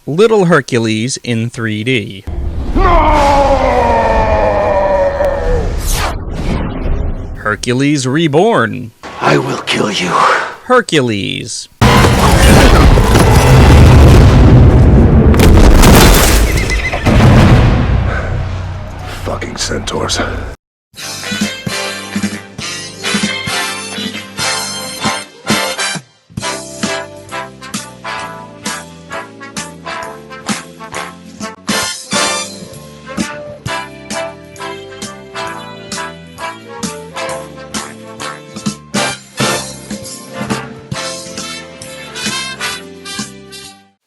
Little Hercules in 3D. Hercules Reborn. I will kill you. Hercules. Fucking centaurs.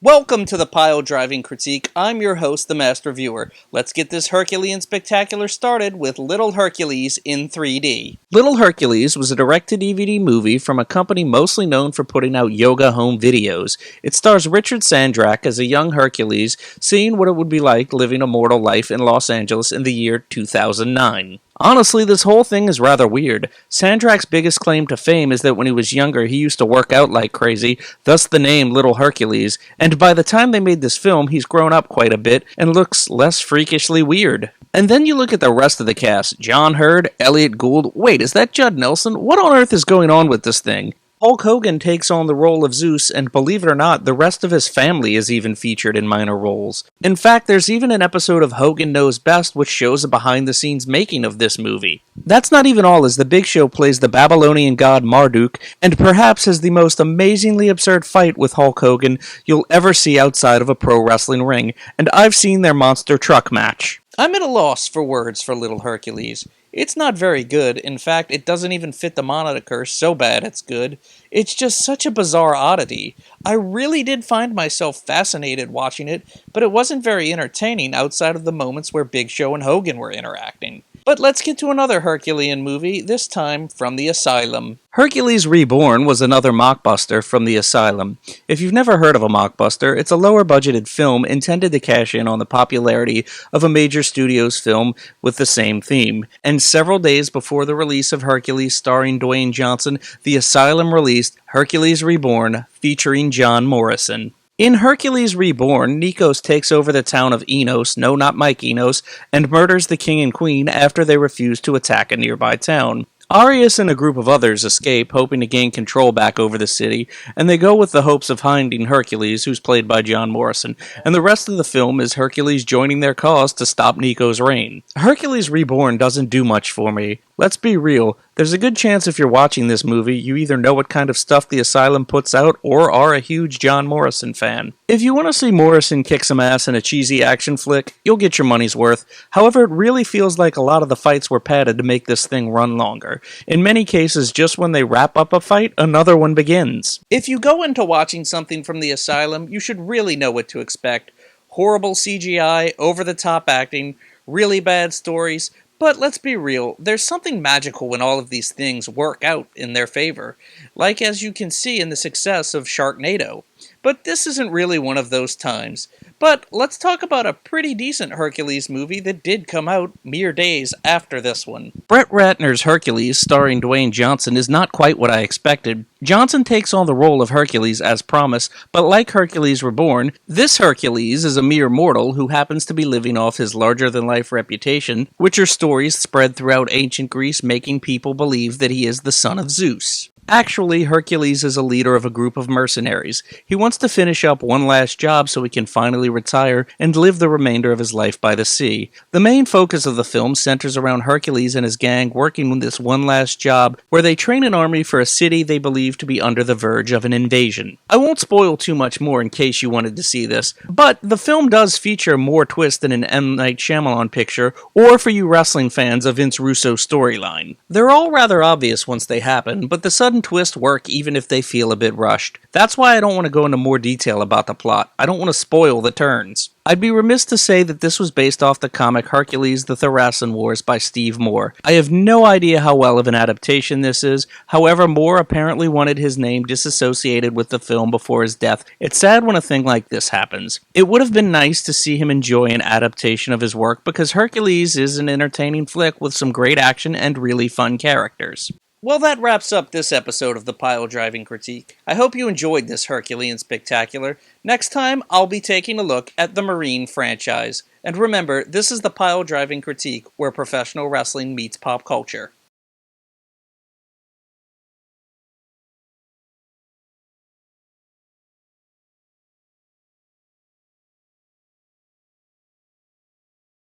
Welcome to the Piledriving Critique. I'm your host, the Master Viewer. Let's get this Herculean spectacular started with Little Hercules in 3D. Little Hercules was a direct-to-DVD movie from a company mostly known for putting out yoga home videos. It stars Richard Sandrak as a young Hercules, seeing what it would be like living a mortal life in Los Angeles in the year 2009. Honestly, this whole thing is rather weird. Sandrak's biggest claim to fame is that when he was younger, he used to work out like crazy, thus the name Little Hercules, and by the time they made this film, he's grown up quite a bit and looks less freakishly weird. And then you look at the rest of the cast. John Hurd, Elliot Gould. Wait, is that Judd Nelson? What on earth is going on with this thing? Hulk Hogan takes on the role of Zeus, and believe it or not, the rest of his family is even featured in minor roles. In fact, there's even an episode of Hogan Knows Best which shows a behind-the-scenes making of this movie. That's not even all, as the Big Show plays the Babylonian god Marduk, and perhaps has the most amazingly absurd fight with Hulk Hogan you'll ever see outside of a pro wrestling ring, and I've seen their monster truck match. I'm at a loss for words for Little Hercules. It's not very good. In fact, it doesn't even fit the moniker, so bad it's good. It's just such a bizarre oddity. I really did find myself fascinated watching it, but it wasn't very entertaining outside of the moments where Big Show and Hogan were interacting. But let's get to another Herculean movie, this time from the Asylum. Hercules Reborn was another mockbuster from the Asylum. If you've never heard of a mockbuster, it's a lower-budgeted film intended to cash in on the popularity of a major studio's film with the same theme. And several days before the release of Hercules starring Dwayne Johnson, the Asylum released Hercules Reborn featuring John Morrison. In Hercules Reborn, Nikos takes over the town of Enos, no, not Mike Enos, and murders the king and queen after they refuse to attack a nearby town. Arius and a group of others escape, hoping to gain control back over the city, and they go with the hopes of finding Hercules, who's played by John Morrison, and the rest of the film is Hercules joining their cause to stop Nikos' reign. Hercules Reborn doesn't do much for me. Let's be real, there's a good chance if you're watching this movie, you either know what kind of stuff the Asylum puts out, or are a huge John Morrison fan. If you want to see Morrison kick some ass in a cheesy action flick, you'll get your money's worth. However, it really feels like a lot of the fights were padded to make this thing run longer. In many cases, just when they wrap up a fight, another one begins. If you go into watching something from the Asylum, you should really know what to expect. Horrible CGI, over-the-top acting, really bad stories. But let's be real, there's something magical when all of these things work out in their favor, like as you can see in the success of Sharknado. But this isn't really one of those times. But let's talk about a pretty decent Hercules movie that did come out mere days after this one. Brett Ratner's Hercules, starring Dwayne Johnson, is not quite what I expected. Johnson takes on the role of Hercules as promised, but like Hercules Reborn, this Hercules is a mere mortal who happens to be living off his larger-than-life reputation, which are stories spread throughout ancient Greece making people believe that he is the son of Zeus. Actually, Hercules is a leader of a group of mercenaries. He wants to finish up one last job so he can finally retire and live the remainder of his life by the sea. The main focus of the film centers around Hercules and his gang working on this one last job where they train an army for a city they believe to be under the verge of an invasion. I won't spoil too much more in case you wanted to see this, but the film does feature more twists than an M. Night Shyamalan picture, or for you wrestling fans, a Vince Russo storyline. They're all rather obvious once they happen, but the sudden twists work even if they feel a bit rushed. That's why I don't want to go into more detail about the plot. I don't want to spoil the turns. I'd be remiss to say that this was based off the comic Hercules the Thoracian Wars by Steve Moore. I have no idea how well of an adaptation this is, however Moore apparently wanted his name disassociated with the film before his death. It's sad when a thing like this happens. It would have been nice to see him enjoy an adaptation of his work because Hercules is an entertaining flick with some great action and really fun characters. Well, that wraps up this episode of the Piledriving Critique. I hope you enjoyed this Herculean spectacular. Next time, I'll be taking a look at the Marine franchise. And remember, this is the Piledriving Critique, where professional wrestling meets pop culture.